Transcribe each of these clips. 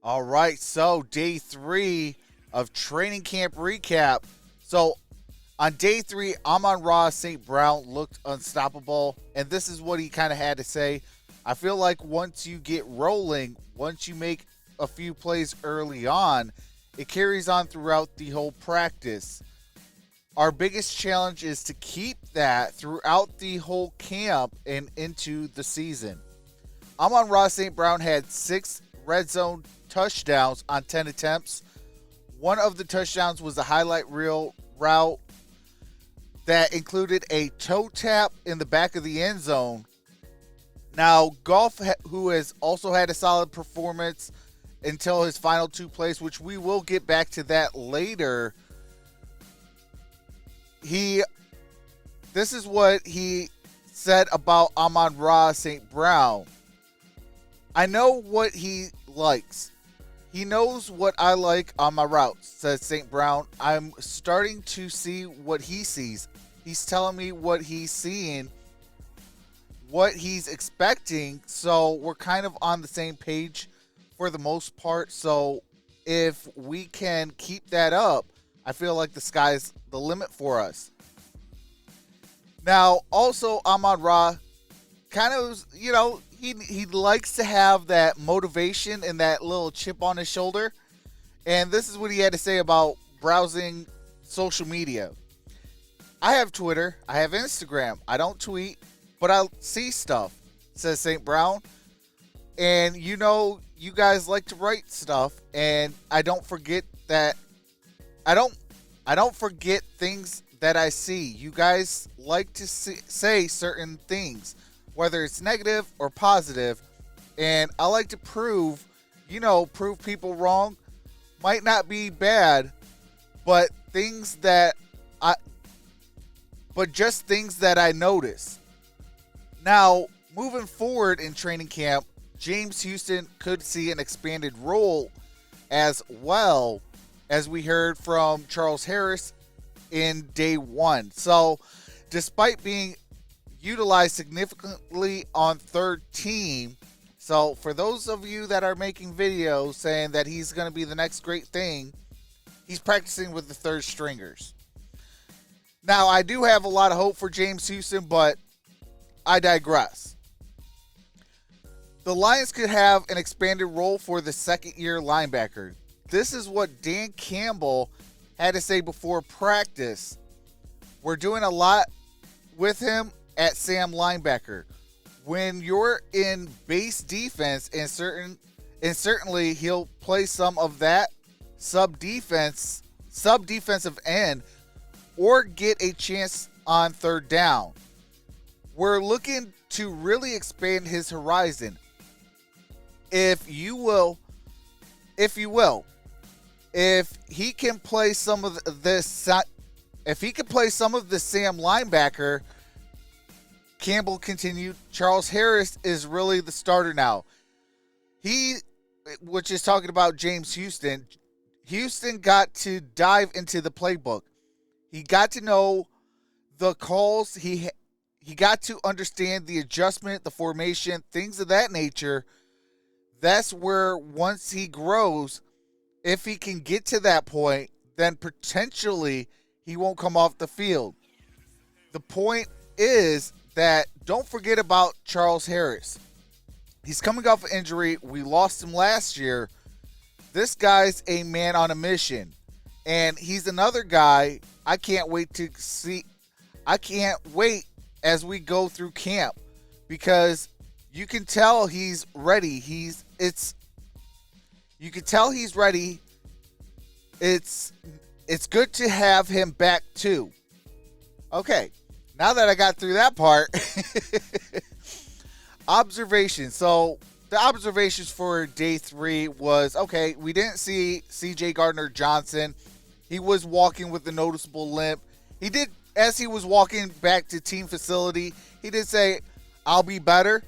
All right, so day 3 of training camp recap. So on day 3, Amon-Ra St. Brown looked unstoppable, and this is what he kind of had to say. I feel like once you get rolling, once you make a few plays early on, it carries on throughout the whole practice. Our biggest challenge is to keep that throughout the whole camp and into the season. Amon-Ra St. Brown had 6 red zone touchdowns on 10 attempts. One of the touchdowns was a highlight reel route that included a toe tap in the back of the end zone. Now, Goff, who has also had a solid performance until his final 2 plays, which we will get back to that later. This is what he said about Amon-Ra St. Brown. I know what he likes. He knows what I like on my routes, says St. Brown. I'm starting to see what he sees. He's telling me what he's seeing, what he's expecting, so we're kind of on the same page for the most part. So if we can keep that up, I feel like the sky's the limit for us. Now, also Amon-Ra kind of, he likes to have that motivation and that little chip on his shoulder. And this is what he had to say about browsing social media. I have Twitter. I have Instagram. I don't tweet, but I see stuff, says St. Brown. And you guys like to write stuff, and I don't forget that I don't forget things that I see. You guys like to say certain things, whether it's negative or positive, and I like to prove people wrong. Might not be bad, but just things that I notice. Now, moving forward in training camp, James Houston could see an expanded role as well, as we heard from Charles Harris in day 1. So, despite being utilized significantly on third team, so for those of you that are making videos saying that he's going to be the next great thing, he's practicing with the third stringers. Now, I do have a lot of hope for James Houston, but I digress. The Lions could have an expanded role for the second-year linebacker. This is what Dan Campbell had to say before practice. We're doing a lot with him at Sam linebacker. When you're in base defense, and certainly he'll play some of that sub-defensive end, or get a chance on third down. We're looking to really expand his horizon. If he can play some of the Sam linebacker, Campbell continued, Charles Harris is really the starter now. Which is talking about James Houston. Houston got to dive into the playbook. He got to know the calls. He got to understand the adjustment, the formation, things of that nature. That's where once he grows, if he can get to that point, then potentially he won't come off the field. The point is that don't forget about Charles Harris. He's coming off an injury. We lost him last year. This guy's a man on a mission. And he's another guy I can't wait to see. I can't wait as we go through camp, because you can tell he's ready. You can tell he's ready. It's good to have him back too. Okay, now that I got through that part, observation. So the observations for day 3 was, okay, we didn't see C.J. Gardner-Johnson. He was walking with a noticeable limp. He did, as he was walking back to team facility, he did say, I'll be better.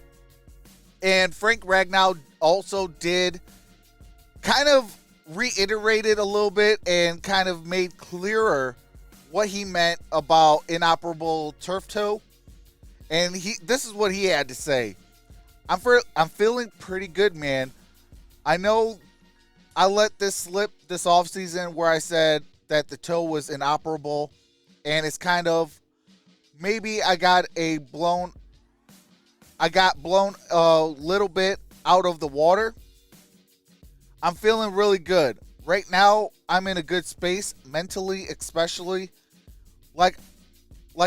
And Frank Ragnow also did kind of reiterated a little bit and kind of made clearer what he meant about inoperable turf toe. And this is what he had to say. I'm feeling pretty good, man. I know I let this slip this offseason where I said that the toe was inoperable, and it's kind of maybe I got blown a little bit out of the water. I'm feeling really good. Right now, I'm in a good space, mentally especially. Like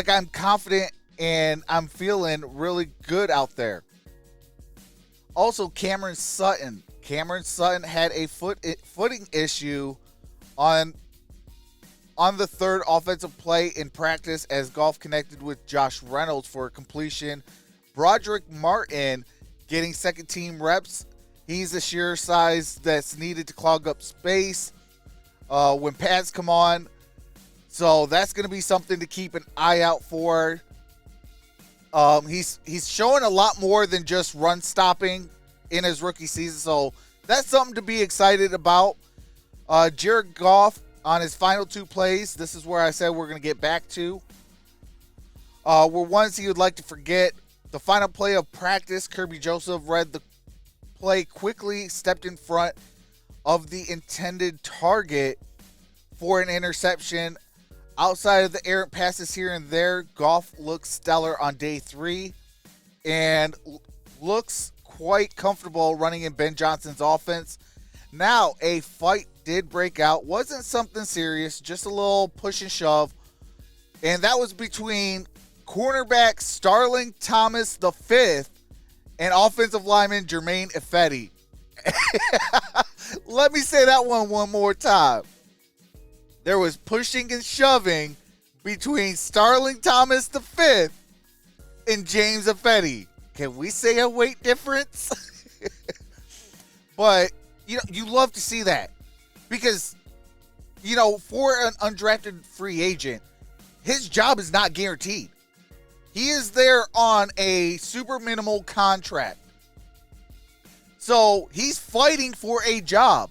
I'm confident and I'm feeling really good out there. Also, Cameron Sutton. Cameron Sutton had a footing issue on the third offensive play in practice as Goff connected with Josh Reynolds for a completion. Broderick Martin getting second team reps. He's the sheer size that's needed to clog up space when pads come on. So that's going to be something to keep an eye out for. He's showing a lot more than just run stopping in his rookie season. So that's something to be excited about. Jared Goff on his final two plays. This is where I said we're going to get back to. Were ones he would like to forget. The final play of practice, Kirby Joseph read the play quickly, stepped in front of the intended target for an interception. Outside of the errant passes here and there, Goff looks stellar on day 3 and looks quite comfortable running in Ben Johnson's offense. Now, a fight did break out. Wasn't something serious, just a little push and shove. And that was between cornerback Starling Thomas V and offensive lineman Jermaine Ifedi. Let me say that one more time. There was pushing and shoving between Starling Thomas V and James Ifedi. Can we say a weight difference? But, you love to see that. Because, for an undrafted free agent, his job is not guaranteed. He is there on a super minimal contract. So he's fighting for a job.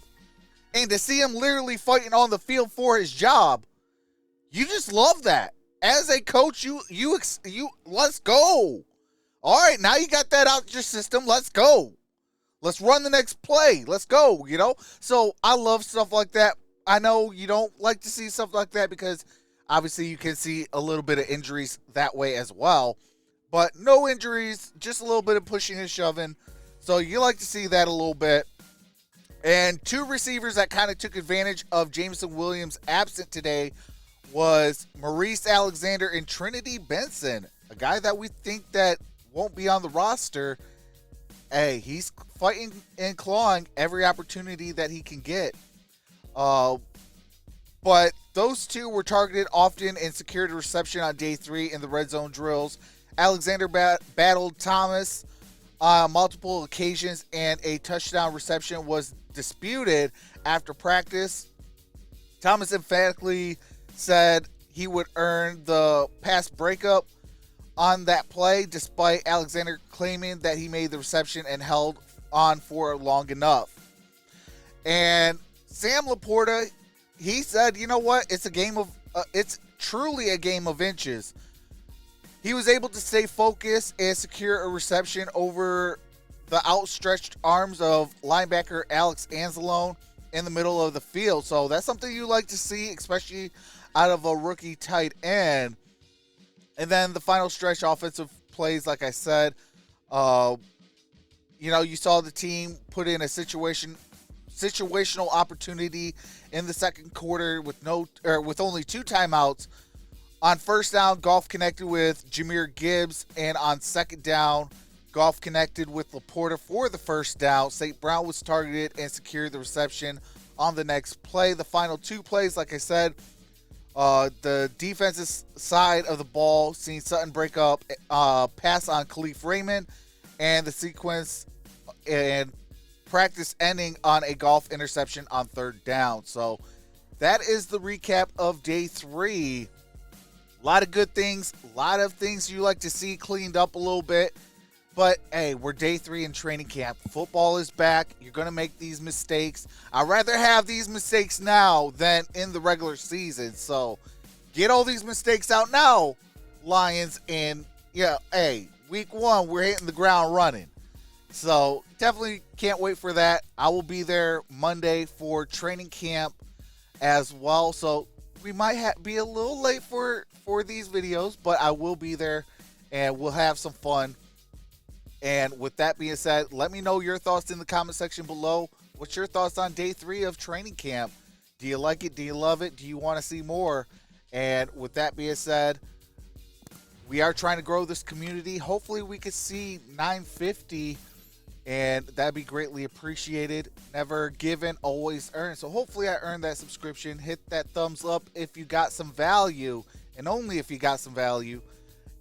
And to see him literally fighting on the field for his job, you just love that. As a coach, you let's go. All right, now you got that out your system. Let's go. Let's run the next play. Let's go, So I love stuff like that. I know you don't like to see stuff like that because obviously you can see a little bit of injuries that way as well. But no injuries, just a little bit of pushing and shoving. So you like to see that a little bit. And two receivers that kind of took advantage of Jameson Williams' absent today was Maurice Alexander and Trinity Benson, a guy that we think that won't be on the roster. Hey, he's fighting and clawing every opportunity that he can get. But those two were targeted often and secured a reception on day 3 in the red zone drills. Alexander battled Thomas on multiple occasions, and a touchdown reception was disputed after practice. Thomas emphatically said he would earn the pass breakup on that play, despite Alexander claiming that he made the reception and held on for long enough. And Sam Laporta, he said, you know what? It's truly a game of inches. He was able to stay focused and secure a reception over the outstretched arms of linebacker Alex Anzalone in the middle of the field. So that's something you like to see, especially out of a rookie tight end. And then the final stretch offensive plays, like I said, you saw the team put in a situational opportunity in the second quarter with only 2 timeouts. On first down, Goff connected with Jahmyr Gibbs, and on second down, Goff connected with Laporta for the first down. St. Brown was targeted and secured the reception on the next play. The final 2 plays, like I said, the defensive side of the ball, seeing Sutton break up, pass on Khalif Raymond, and the sequence and practice ending on a Goff interception on third down. So that is the recap of day 3. A lot of good things, a lot of things you like to see cleaned up a little bit. But, hey, we're day 3 in training camp. Football is back. You're going to make these mistakes. I'd rather have these mistakes now than in the regular season. So, get all these mistakes out now, Lions. And, hey, week 1, we're hitting the ground running. So, definitely can't wait for that. I will be there Monday for training camp as well. So we might be a little late for these videos, but I will be there and we'll have some fun. And with that being said, let me know your thoughts in the comment section below. What's your thoughts on day 3 of training camp? Do you like it? Do you love it? Do you want to see more? And with that being said, we are trying to grow this community. Hopefully we could see 950, and that'd be greatly appreciated. Never given, always earned. So hopefully I earned that subscription. Hit that thumbs up if you got some value, and only if you got some value.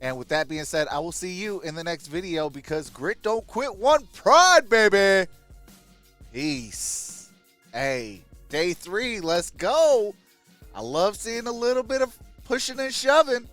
And with that being said, I will see you in the next video, because grit don't quit, one pride, baby. Peace. Hey, day 3, let's go. I love seeing a little bit of pushing and shoving.